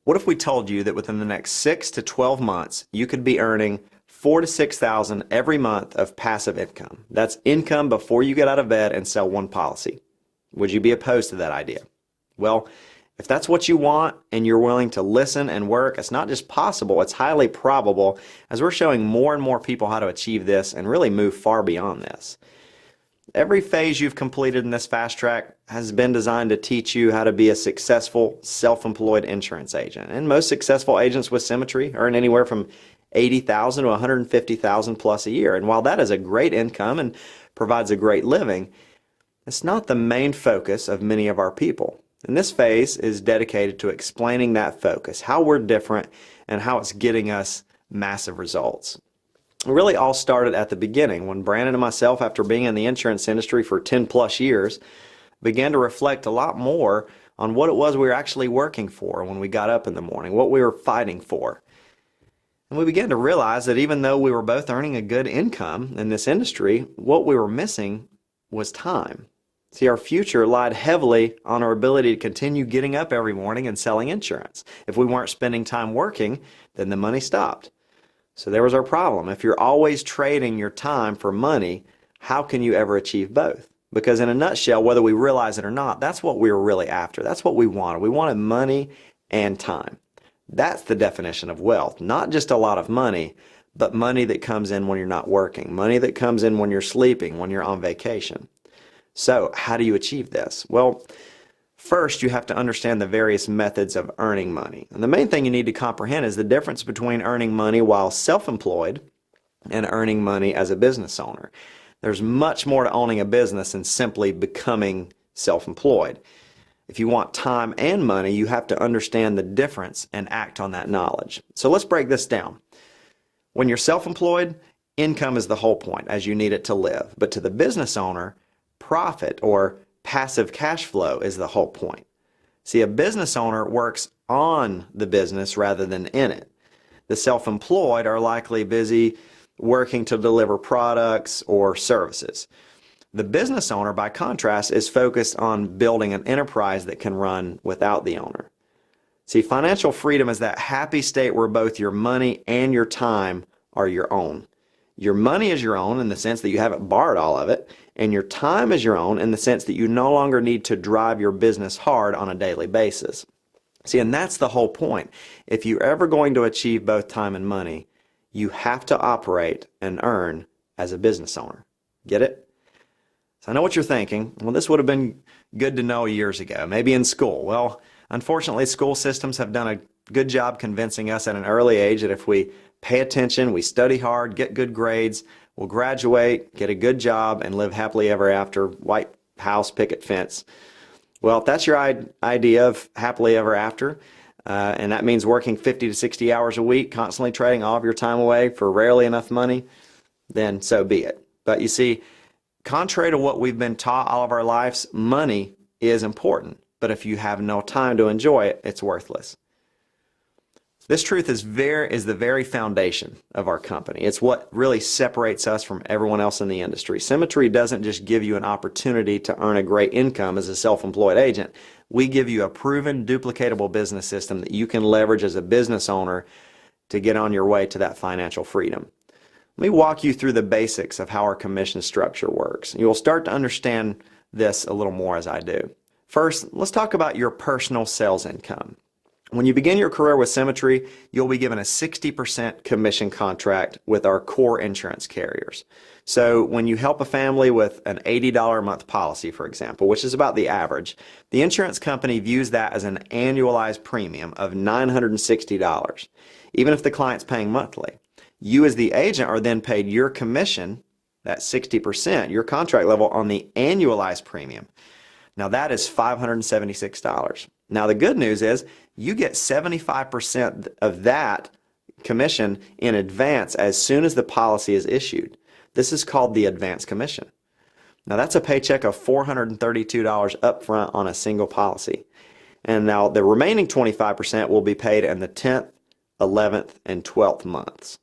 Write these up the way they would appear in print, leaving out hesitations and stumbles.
What if we told you that within the next 6 to 12 months, you could be earning 4 to 6,000 every month of passive income? That's income before you get out of bed and sell one policy. Would you be opposed to that idea? Well, if that's what you want and you're willing to listen and work, it's not just possible, it's highly probable, as we're showing more and more people how to achieve this and really move far beyond this. Every phase you've completed in this fast track has been designed to teach you how to be a successful self-employed insurance agent. And most successful agents with Symmetry earn anywhere from $80,000 to $150,000 plus a year. And while that is a great income and provides a great living, it's not the main focus of many of our people. And this phase is dedicated to explaining that focus, how we're different, and how it's getting us massive results. It really all started at the beginning when Brandon and myself, after being in the insurance industry for 10 plus years, began to reflect a lot more on what it was we were actually working for when we got up in the morning, what we were fighting for. And we began to realize that even though we were both earning a good income in this industry, what we were missing was time. See, our future relied heavily on our ability to continue getting up every morning and selling insurance. If we weren't spending time working, then the money stopped. So there was our problem. If you're always trading your time for money, how can you ever achieve both? Because in a nutshell, whether we realize it or not, that's what we were really after. That's what we wanted. We wanted money and time. That's the definition of wealth. Not just a lot of money, but money that comes in when you're not working, money that comes in when you're sleeping, when you're on vacation. So how do you achieve this? Well, first, you have to understand the various methods of earning money. And the main thing you need to comprehend is the difference between earning money while self-employed and earning money as a business owner. There's much more to owning a business than simply becoming self-employed. If you want time and money, you have to understand the difference and act on that knowledge. So let's break this down. When you're self-employed, income is the whole point, as you need it to live. But to the business owner, profit or passive cash flow is the whole point. See, a business owner works on the business rather than in it. The self-employed are likely busy working to deliver products or services. The business owner, by contrast, is focused on building an enterprise that can run without the owner. See, financial freedom is that happy state where both your money and your time are your own. Your money is your own in the sense that you haven't borrowed all of it, and your time is your own in the sense that you no longer need to drive your business hard on a daily basis. See, and that's the whole point. If you're ever going to achieve both time and money, you have to operate and earn as a business owner. Get it? So I know what you're thinking. Well, this would have been good to know years ago, maybe in school. Well, unfortunately, school systems have done a good job convincing us at an early age that if we pay attention, we study hard, get good grades, we'll graduate, get a good job, and live happily ever after, white house, picket fence. Well, if that's your idea of happily ever after, and that means working 50 to 60 hours a week, constantly trading all of your time away for rarely enough money, then so be it. But you see, contrary to what we've been taught all of our lives, money is important. But if you have no time to enjoy it, it's worthless. This truth is the very foundation of our company. It's what really separates us from everyone else in the industry. Symmetry doesn't just give you an opportunity to earn a great income as a self-employed agent. We give you a proven, duplicatable business system that you can leverage as a business owner to get on your way to that financial freedom. Let me walk you through the basics of how our commission structure works. You will start to understand this a little more as I do. First, let's talk about your personal sales income. When you begin your career with Symmetry, you'll be given a 60% commission contract with our core insurance carriers. So when you help a family with an $80 a month policy, for example, which is about the average, the insurance company views that as an annualized premium of $960, even if the client's paying monthly. You as the agent are then paid your commission, that 60%, your contract level, on the annualized premium. Now that is $576. Now the good news is you get 75% of that commission in advance as soon as the policy is issued. This is called the advance commission. Now that's a paycheck of $432 up front on a single policy. And now the remaining 25% will be paid in the 10th, 11th, and 12th months.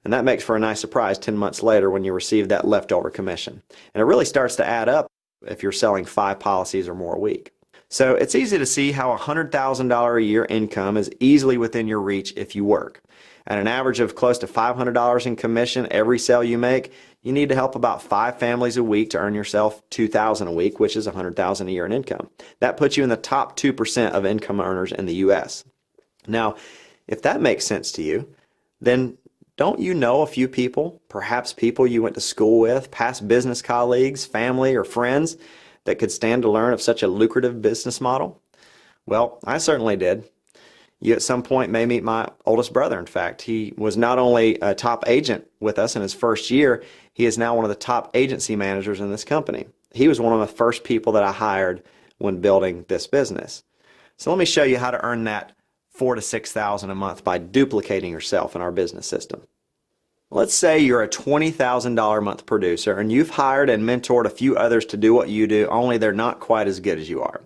And that makes for a nice surprise 10 months later when you receive that leftover commission. And it really starts to add up if you're selling 5 policies or more a week. So it's easy to see how a $100,000 a year income is easily within your reach if you work. At an average of close to $500 in commission every sale you make, you need to help about 5 families a week to earn yourself $2,000 a week, which is $100,000 a year in income. That puts you in the top 2% of income earners in the U.S. Now, if that makes sense to you, then don't you know a few people, perhaps people you went to school with, past business colleagues, family, or friends, that could stand to learn of such a lucrative business model? Well, I certainly did. You at some point may meet my oldest brother, in fact. He was not only a top agent with us in his first year, he is now one of the top agency managers in this company. He was one of the first people that I hired when building this business. So let me show you how to earn that $4,000 to $6,000 a month by duplicating yourself in our business system. Let's say you're a $20,000 a month producer and you've hired and mentored a few others to do what you do, only they're not quite as good as you are.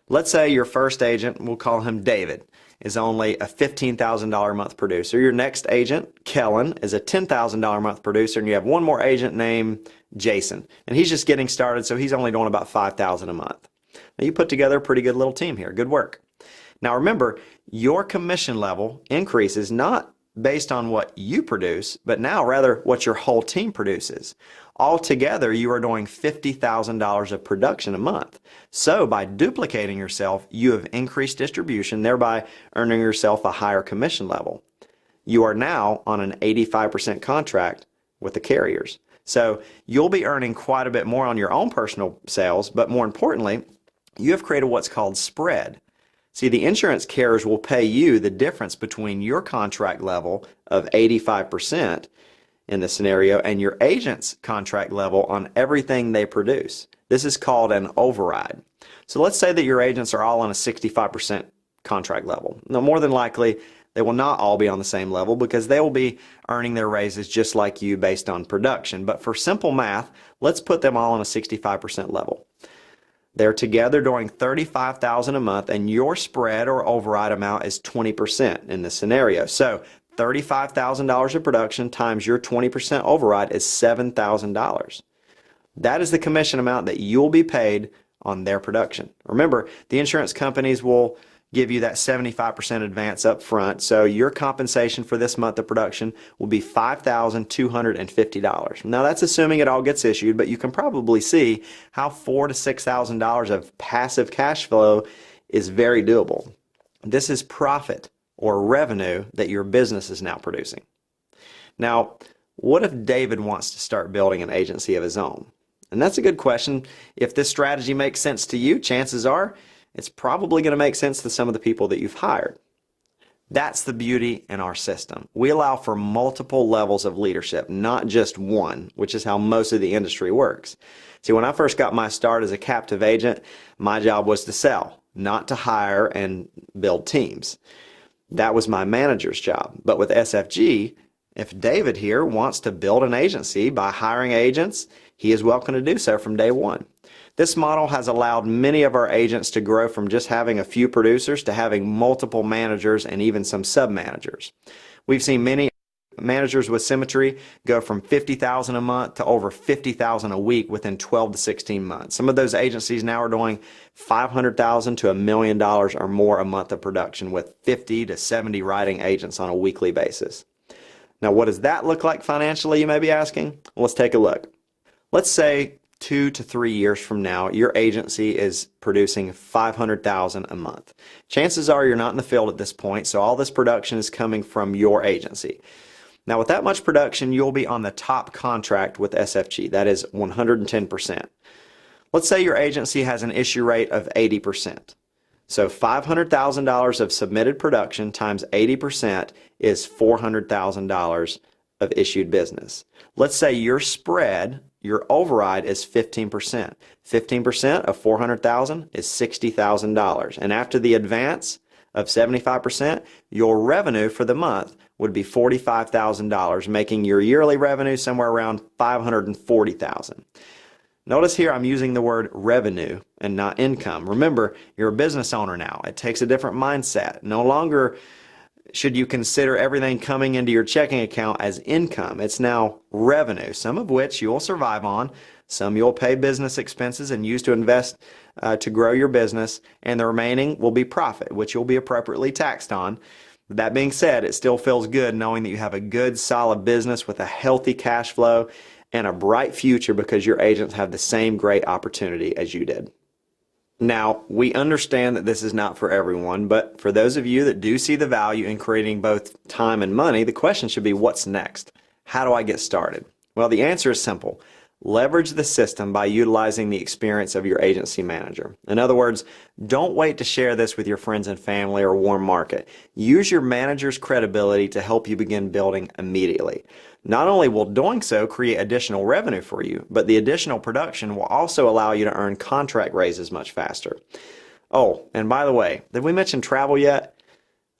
Let's say your first agent, we'll call him David, is only a $15,000 a month producer. Your next agent, Kellen, is a $10,000 a month producer, and you have one more agent named Jason, and he's just getting started, so he's only doing about $5,000 a month. Now you put together a pretty good little team here. Good work. Now remember, your commission level increases not based on what you produce, but now rather what your whole team produces. Altogether, you are doing $50,000 of production a month. So by duplicating yourself, you have increased distribution, thereby earning yourself a higher commission level. You are now on an 85% contract with the carriers. So you'll be earning quite a bit more on your own personal sales, but more importantly, you have created what's called spread. See, the insurance carriers will pay you the difference between your contract level of 85% in this scenario and your agent's contract level on everything they produce. This is called an override. So let's say that your agents are all on a 65% contract level. Now, more than likely, they will not all be on the same level because they will be earning their raises just like you based on production. But for simple math, let's put them all on a 65% level. They're together doing $35,000 a month, and your spread or override amount is 20% in this scenario. So $35,000 of production times your 20% override is $7,000. That is the commission amount that you'll be paid on their production. Remember, the insurance companies will give you that 75% advance up front, so your compensation for this month of production will be $5,250. Now that's assuming it all gets issued, but you can probably see how $4,000 to $6,000 of passive cash flow is very doable. This is profit or revenue that your business is now producing. Now, what if David wants to start building an agency of his own? And that's a good question. If this strategy makes sense to you, chances are it's probably going to make sense to some of the people that you've hired. That's the beauty in our system. We allow for multiple levels of leadership, not just one, which is how most of the industry works. See, when I first got my start as a captive agent, my job was to sell, not to hire and build teams. That was my manager's job. But with SFG, if David here wants to build an agency by hiring agents, he is welcome to do so from day one. This model has allowed many of our agents to grow from just having a few producers to having multiple managers and even some sub-managers. We've seen many managers with Symmetry go from $50,000 a month to over $50,000 a week within 12 to 16 months. Some of those agencies now are doing $500,000 to $1 million or more a month of production with 50 to 70 writing agents on a weekly basis. Now, what does that look like financially, you may be asking? Well, let's take a look. Let's say 2 to 3 years from now, your agency is producing $500,000 a month. Chances are you're not in the field at this point, so all this production is coming from your agency. Now, with that much production, you'll be on the top contract with SFG. That is 110%. Let's say your agency has an issue rate of 80%. So $500,000 of submitted production times 80% is $400,000 of issued business. Let's say your spread, your override is 15%. 15% of $400,000 is $60,000. And after the advance of 75%, your revenue for the month would be $45,000, making your yearly revenue somewhere around $540,000. Notice here I'm using the word revenue and not income. Remember, you're a business owner now. It takes a different mindset. No longer Should you consider everything coming into your checking account as income? It's now revenue, some of which you'll survive on, some you'll pay business expenses and use to invest to grow your business, and the remaining will be profit, which you'll be appropriately taxed on. That being said, it still feels good knowing that you have a good, solid business with a healthy cash flow and a bright future because your agents have the same great opportunity as you did. Now, we understand that this is not for everyone, but for those of you that do see the value in creating both time and money, the question should be, what's next? How do I get started? Well, the answer is simple. Leverage the system by utilizing the experience of your agency manager. In other words, don't wait to share this with your friends and family or warm market. Use your manager's credibility to help you begin building immediately. Not only will doing so create additional revenue for you, but the additional production will also allow you to earn contract raises much faster. Oh, and by the way, did we mention travel yet?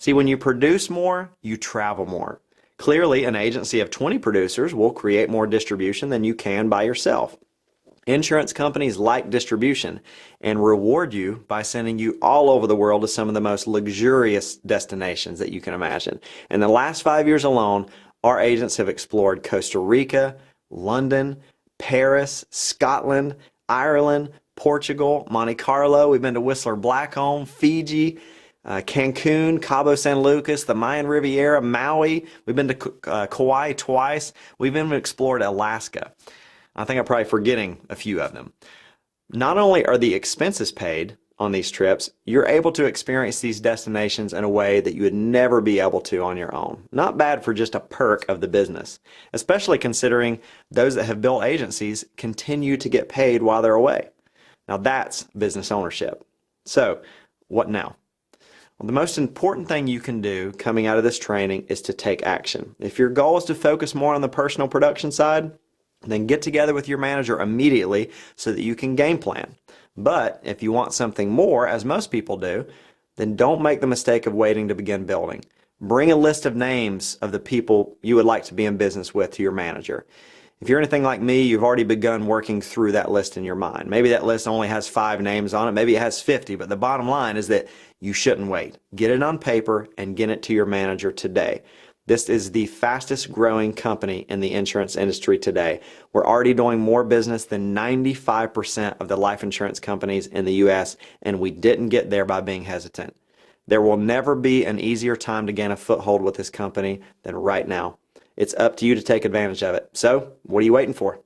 See, when you produce more, you travel more. Clearly, an agency of 20 producers will create more distribution than you can by yourself. Insurance companies like distribution and reward you by sending you all over the world to some of the most luxurious destinations that you can imagine. In the last 5 years alone, our agents have explored Costa Rica, London, Paris, Scotland, Ireland, Portugal, Monte Carlo. We've been to Whistler Blackcomb, Fiji, Cancun, Cabo San Lucas, the Mayan Riviera, Maui. We've been to Kauai twice. We've even explored Alaska. I think I'm probably forgetting a few of them. Not only are the expenses paid on these trips, you're able to experience these destinations in a way that you would never be able to on your own. Not bad for just a perk of the business, especially considering those that have built agencies continue to get paid while they're away. Now that's business ownership. So, what now? Well, the most important thing you can do coming out of this training is to take action. If your goal is to focus more on the personal production side, then get together with your manager immediately so that you can game plan. But if you want something more, as most people do, then don't make the mistake of waiting to begin building. Bring a list of names of the people you would like to be in business with to your manager. If you're anything like me, you've already begun working through that list in your mind. Maybe that list only has 5 names on it, maybe it has 50, but the bottom line is that you shouldn't wait. Get it on paper and get it to your manager today. This is the fastest growing company in the insurance industry today. We're already doing more business than 95% of the life insurance companies in the U.S., and we didn't get there by being hesitant. There will never be an easier time to gain a foothold with this company than right now. It's up to you to take advantage of it. So, what are you waiting for?